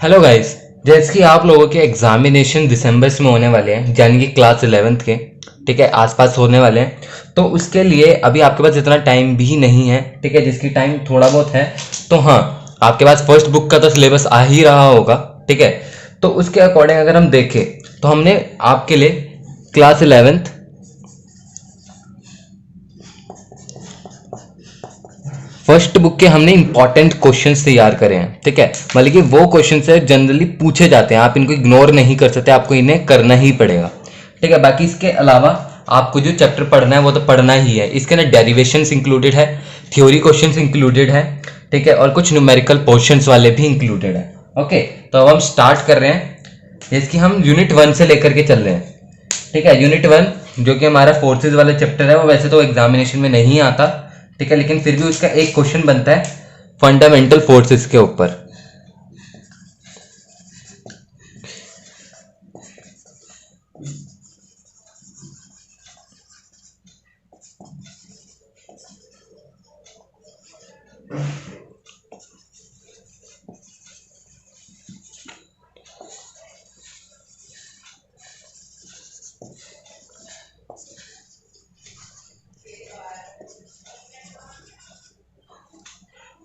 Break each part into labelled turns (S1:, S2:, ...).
S1: Hello guys. जैसे कि आप लोगों के एग्जामिनेशन दिसंबर में होने वाले हैं, यानी कि क्लास 11th के, ठीक है, आसपास होने वाले हैं। तो उसके लिए अभी आपके पास इतना टाइम भी नहीं है, ठीक है, जिसकी टाइम थोड़ा बहुत है। तो हाँ, आपके पास फर्स्ट बुक का तो सिलेबस आ ही रहा होगा, ठीक है। तो उसके अकॉर्डिंग अगर हम देखें तो हमने आपके लिए क्लास 11th फर्स्ट बुक के हमने इंपॉर्टेंट क्वेश्चंस तैयार करे हैं, ठीक है। मतलब कि वो क्वेश्चन से जनरली पूछे जाते हैं, आप इनको इग्नोर नहीं कर सकते, आपको इन्हें करना ही पड़ेगा, ठीक है। बाकी इसके अलावा आपको जो चैप्टर पढ़ना है वो तो पढ़ना ही है। इसके अंदर डेरिवेशंस इंक्लूडेड है, थ्योरी क्वेश्चंस इंक्लूडेड है, ठीक है, और कुछ न्यूमेरिकल पोर्शंस वाले भी इंक्लूडेड है। ओके, तो अब हम स्टार्ट कर रहे हैं। जैसे कि हम यूनिट 1 से लेकर के चल रहे हैं, ठीक है। यूनिट 1 जो कि हमारा फोर्सेज वाला चैप्टर है, वो वैसे तो एग्जामिनेशन में नहीं आता, ठीक है, लेकिन फिर भी उसका एक क्वेश्चन बनता है फंडामेंटल फोर्सेस के ऊपर।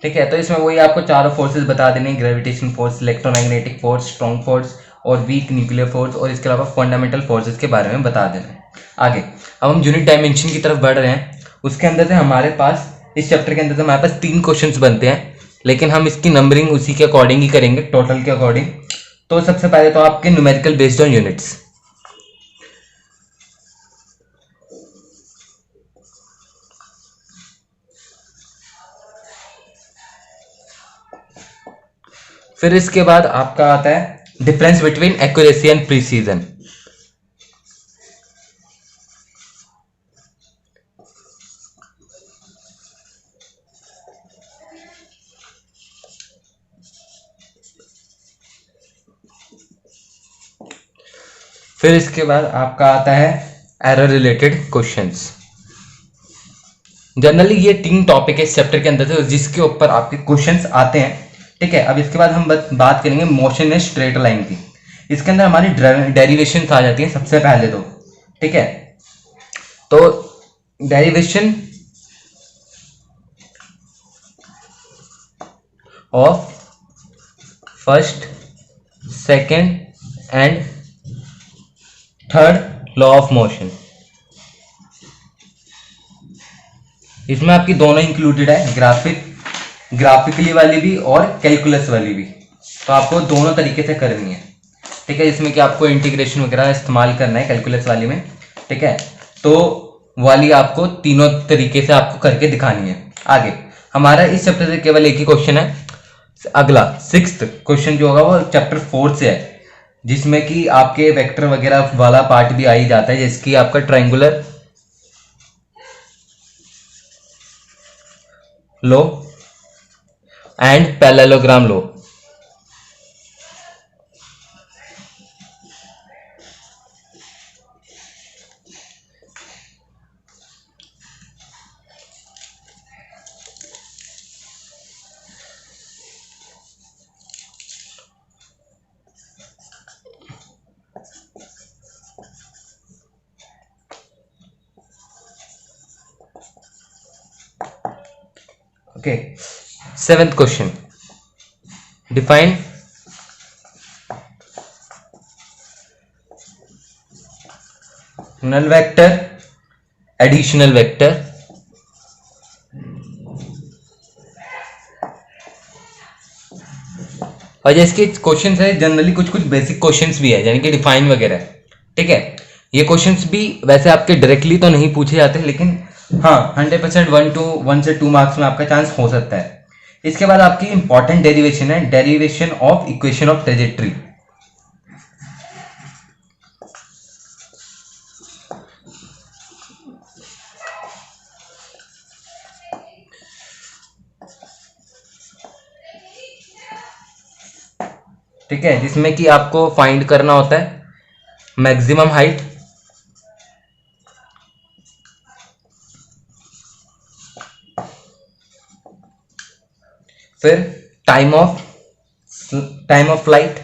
S1: ठीक है, तो इसमें वही आपको चारों फोर्सेस बता देने, gravitation force, electromagnetic force, strong force और वीक न्यूक्लियर फोर्स, और इसके अलावा फंडामेंटल फोर्सेस के बारे में बता देना है। आगे अब हम यूनिट डायमेंशन की तरफ बढ़ रहे हैं। उसके अंदर से हमारे पास, इस चैप्टर के अंदर से हमारे पास 3 क्वेश्चंस बनते हैं, लेकिन हम इसकी नंबरिंग उसी के अकॉर्डिंग ही करेंगे, टोटल के अकॉर्डिंग। तो सबसे पहले तो आपके न्यूमेरिकल बेस्ड ऑन यूनिट्स। फिर इसके बाद आपका आता है difference between accuracy and precision. फिर इसके बाद आपका आता है एरर रिलेटेड क्वेश्चंस। जनरली ये 3 टॉपिक है इस चैप्टर के अंदर से जिसके ऊपर आपके क्वेश्चंस आते हैं, ठीक है। अब इसके बाद हम बात करेंगे मोशन इन स्ट्रेट लाइन की। इसके अंदर हमारी डेरिवेशन आ जाती है सबसे पहले तो, ठीक है। तो derivation of first, second and third law of motion, इसमें आपकी दोनों इंक्लूडेड है, ग्राफिकली वाली भी और कैलकुलस वाली भी। तो आपको दोनों तरीके से करनी है, ठीक है। इसमें कि आपको इंटीग्रेशन वगैरह इस्तेमाल करना है कैलकुलस वाली में, ठीक है। तो वाली आपको तीनों तरीके से आपको करके दिखानी है। आगे हमारा इस चैप्टर से केवल एक ही क्वेश्चन है। अगला 6th क्वेश्चन जो होगा वो चैप्टर 4 से है, जिसमें कि आपके वेक्टर वगैरह वाला पार्ट भी आ ही जाता है, जैसे कि आपका triangular law and parallelogram law. Okay, 7th question, define null vector, additional vector, और जैसे कि क्वेश्चंस है जनरली कुछ कुछ बेसिक क्वेश्चंस भी है, यानी कि डिफाइन वगैरह, ठीक है। ये क्वेश्चंस भी वैसे आपके डायरेक्टली तो नहीं पूछे जाते, लेकिन हाँ 100% 1 से 2 मार्क्स में आपका चांस हो सकता है। इसके बाद आपकी इंपॉर्टेंट डेरिवेशन है, derivation of equation of trajectory. ठीक है, जिसमें कि आपको फाइंड करना होता है मैक्सिमम हाइट, फिर time of time of flight,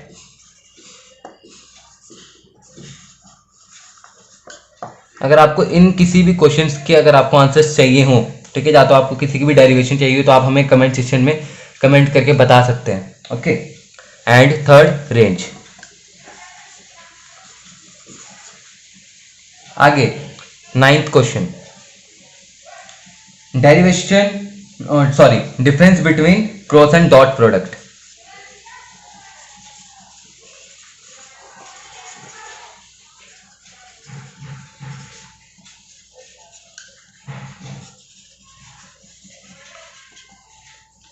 S1: अगर आपको इन किसी भी क्वेश्चंस के अगर आपको आंसर्स चाहिए हो, ठीक है, या तो आपको किसी की भी डेरिवेशन चाहिए हो तो आप हमें कमेंट सेक्शन में कमेंट करके बता सकते हैं, ओके। And third, range. आगे 9th question, derivation sorry difference between cross and dot product.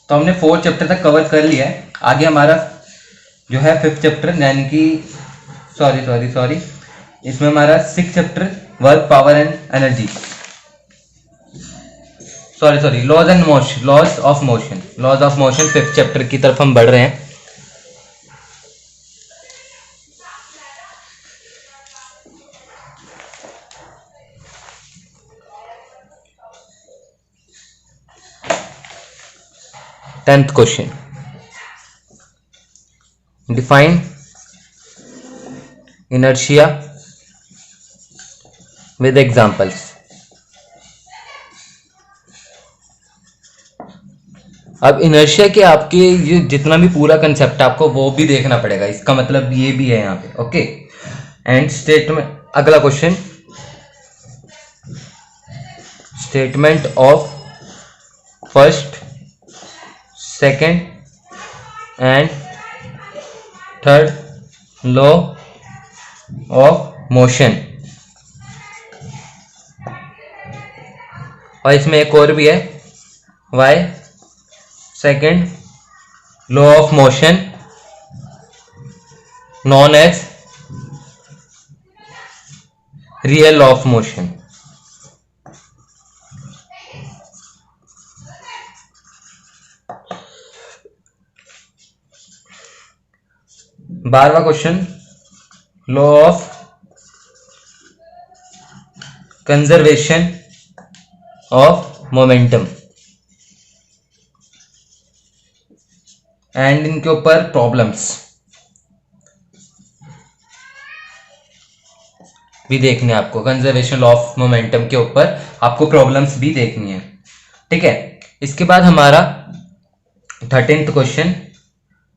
S1: तो हमने 4th चैप्टर तक कवर कर लिया है। आगे हमारा जो है 5th चैप्टर, यानी कि सॉरी इसमें हमारा 6th chapter, work, power and energy, sorry laws and motion, laws of motion 5th chapter की तरफ हम बढ़ रहे हैं। Tenth question, define inertia with examples. अब इनर्शिया के आपके ये जितना भी पूरा कंसेप्ट है आपको वो भी देखना पड़ेगा, इसका मतलब ये भी है यहाँ पे, ओके। एंड स्टेटमेंट, अगला question, statement of first, second and third law of motion. और इसमें एक और भी है, why second law of motion known as real law of motion. बारहवां question, law of conservation of momentum. And इनके ऊपर प्रॉब्लम्स भी देखनी है आपको, कंजर्वेशन ऑफ मोमेंटम के ऊपर आपको प्रॉब्लम्स भी देखनी है, ठीक है। इसके बाद हमारा 13th question,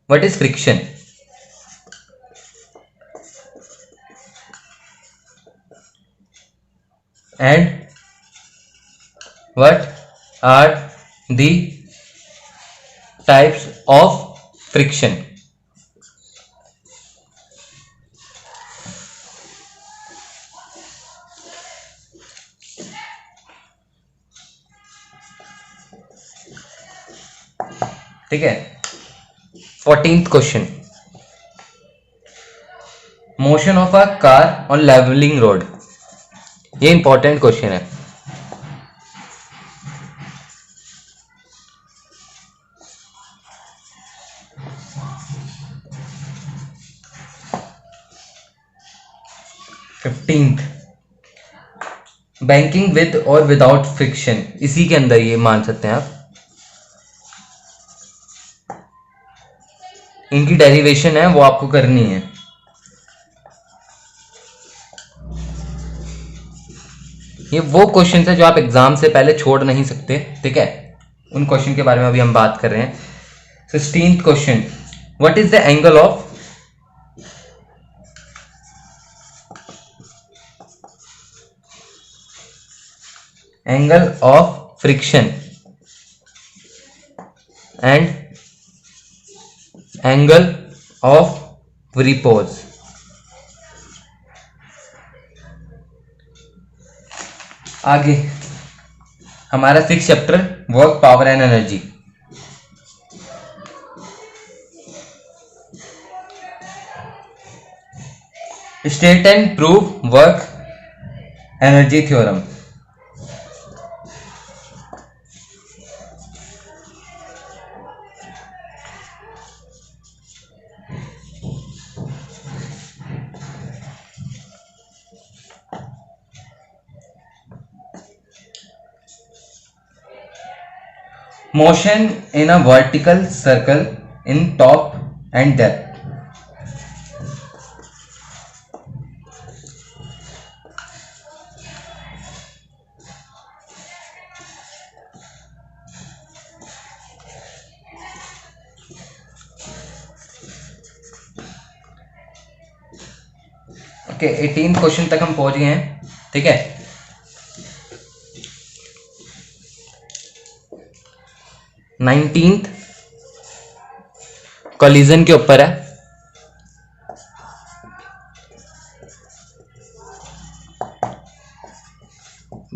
S1: what is friction. And what are the types of friction. ठीक है। 14th question, motion of a car on leveling road. ये इंपॉर्टेंट क्वेश्चन है। फिफ्टींथ, बैंकिंग विद और विदाउट फ्रिक्शन, इसी के अंदर ये मान सकते हैं आप। इनकी डेरिवेशन है वो आपको करनी है। ये वो क्वेश्चन है जो आप एग्जाम से पहले छोड़ नहीं सकते, ठीक है। उन क्वेश्चन के बारे में अभी हम बात कर रहे हैं। 16th question, what is the angle of friction and angle of repose. आगे हमारा 6th chapter, work, power and energy. State and prove work energy theorem. Motion in a vertical circle in top and depth. Okay 18 question तक हम पहुंच गए हैं, ठीक है। 19th collision के ऊपर है।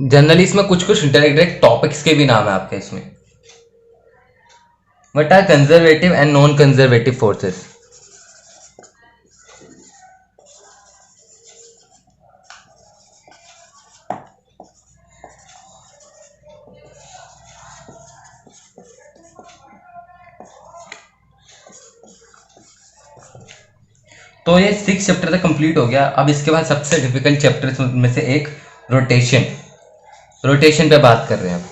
S1: जनरली इसमें कुछ कुछ डायरेक्ट टॉपिक्स के भी नाम है आपके इसमें। What are conservative and non conservative forces. तो ये 6 चैप्टर तक कंप्लीट हो गया। अब इसके बाद सबसे डिफिकल्ट चैप्टर में से एक रोटेशन। रोटेशन पे बात कर रहे हैं।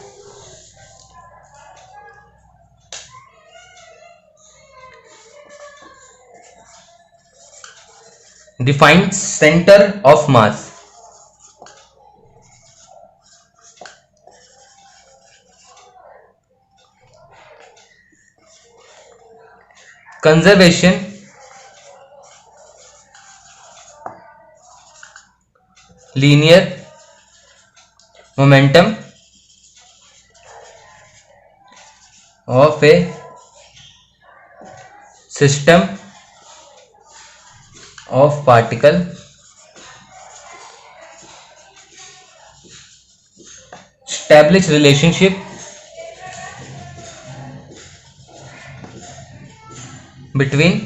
S1: Define centre of mass. Conservation linear momentum of a system of particle establish relationship between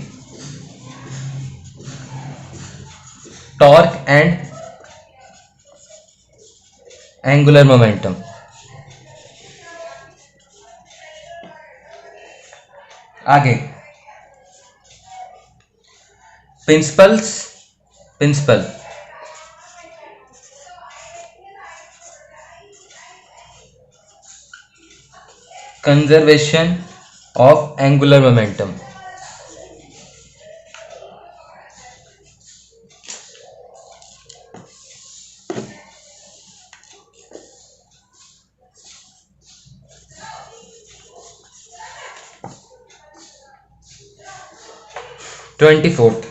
S1: torque and angular momentum. आगे principle conservation of angular momentum. Twenty fourth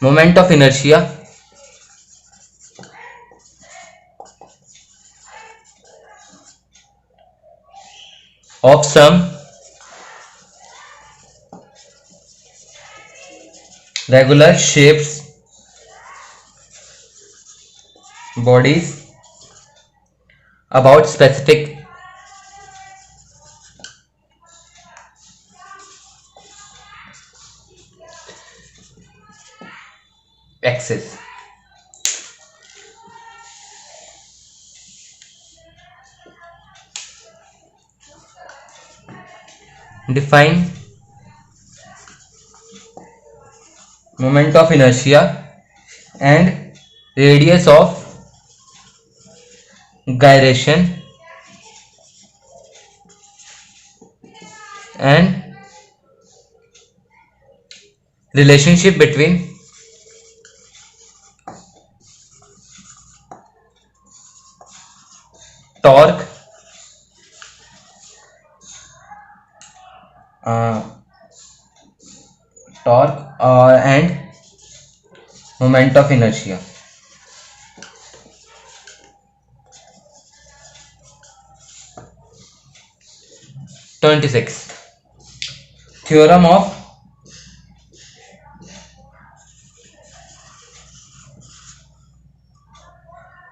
S1: moment of inertia of some regular shapes bodies about specific axis। define moment of inertia and radius of gyration and relationship between torque and moment of inertia। Twenty six theorem of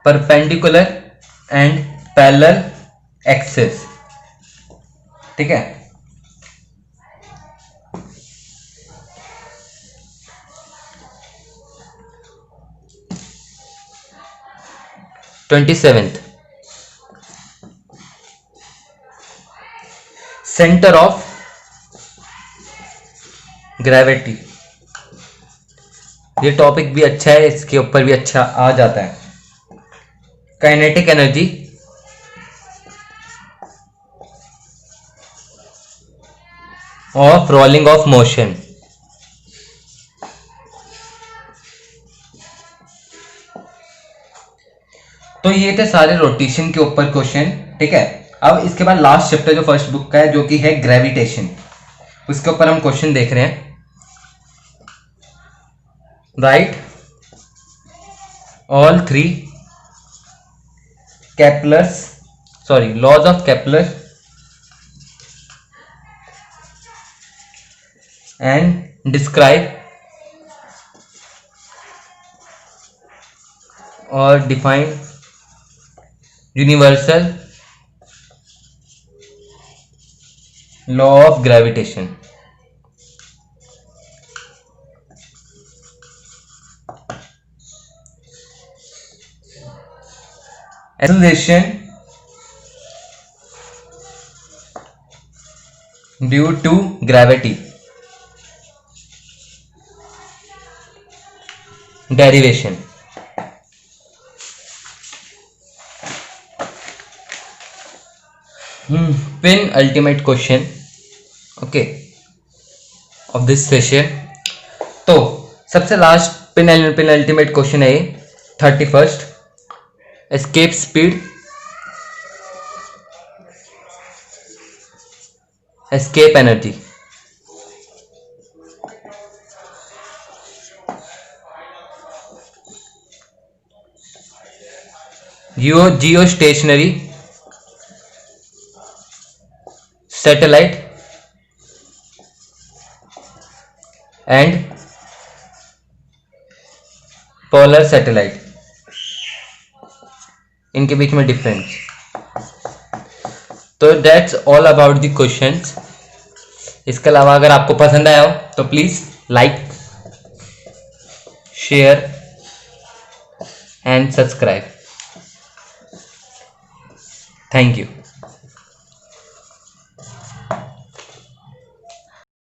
S1: perpendicular and parallel axis, ठीक है। Twenty seventh centre of gravity. ये topic भी अच्छा है, इसके ऊपर भी अच्छा आ जाता है। Kinetic energy of rolling of motion. तो ये थे सारे रोटेशन के ऊपर क्वेश्चन, ठीक है। अब इसके बाद लास्ट चैप्टर जो फर्स्ट बुक का है, जो कि है ग्रेविटेशन, उसके ऊपर हम क्वेश्चन देख रहे हैं। Write all three laws of Kepler and describe और define universal law of gravitation. Acceleration due to gravity, derivation. Penultimate question, okay, of this session. तो सबसे लास्ट पिन अल्टीमेट क्वेश्चन है 31st, escape speed, escape energy. Geostationary satellite and polar satellite, इनके बीच में difference. तो that's all about the questions. इसके अलावा अगर आपको पसंद आया हो तो please like, share and subscribe. Thank you.